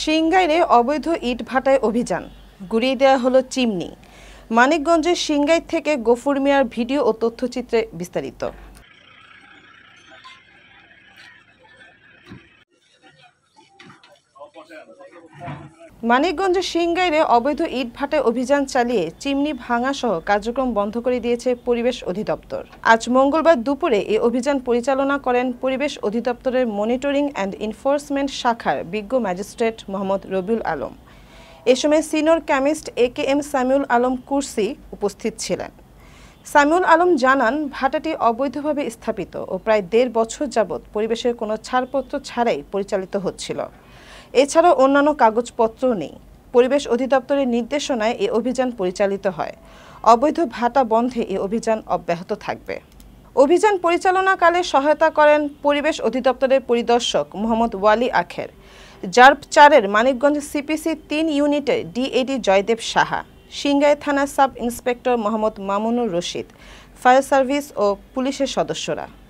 সিংগাইরে অবৈধ ইটভাটায় অভিযান, গুড়িয়ে দেওয়া হলো চিমনি। মানিকগঞ্জের সিংগাই থেকে গফুর মিয়ার ভিডিও ও তথ্যচিত্রে বিস্তারিত। মানিকগঞ্জের সিংগাইরে অবৈধ ইটভাটায় অভিযান চালিয়ে চিমনি ভাঙাসহ কার্যক্রম বন্ধ করে দিয়েছে পরিবেশ অধিদপ্তর। আজ মঙ্গলবার দুপুরে এই অভিযান পরিচালনা করেন পরিবেশ অধিদপ্তরের মনিটরিং অ্যান্ড এনফোর্সমেন্ট শাখার বিজ্ঞ ম্যাজিস্ট্রেট মোহাম্মদ রবিউল আলম। এ সময় senior chemist AKM Samiul Alam কুরসি উপস্থিত ছিলেন। সামিউল আলম জানান, ভাটাটি অবৈধভাবে স্থাপিত ও প্রায় ১.৫ বছর যাবৎ পরিবেশের কোনো ছাড়পত্র ছাড়াই পরিচালিত হচ্ছিল। এছাড়াও অন্যান্য কাগজপত্রও নেই। পরিবেশ অধিদপ্তরের নির্দেশনায় এই অভিযান পরিচালিত হয়। অবৈধ ভাটা বন্ধে এই অভিযান অব্যাহত থাকবে। অভিযান পরিচালনাকালে সহায়তা করেন পরিবেশ অধিদপ্তরের পরিদর্শক মোহাম্মদ ওয়ালি আখের, জার্প ৪-এর মানিকগঞ্জ CPC ৩ ইউনিটের DAD জয়দেব সাহা, সিংগাই থানা sub inspector Mohammad Mamunur Rashid, fire service ও পুলিশের সদস্যরা।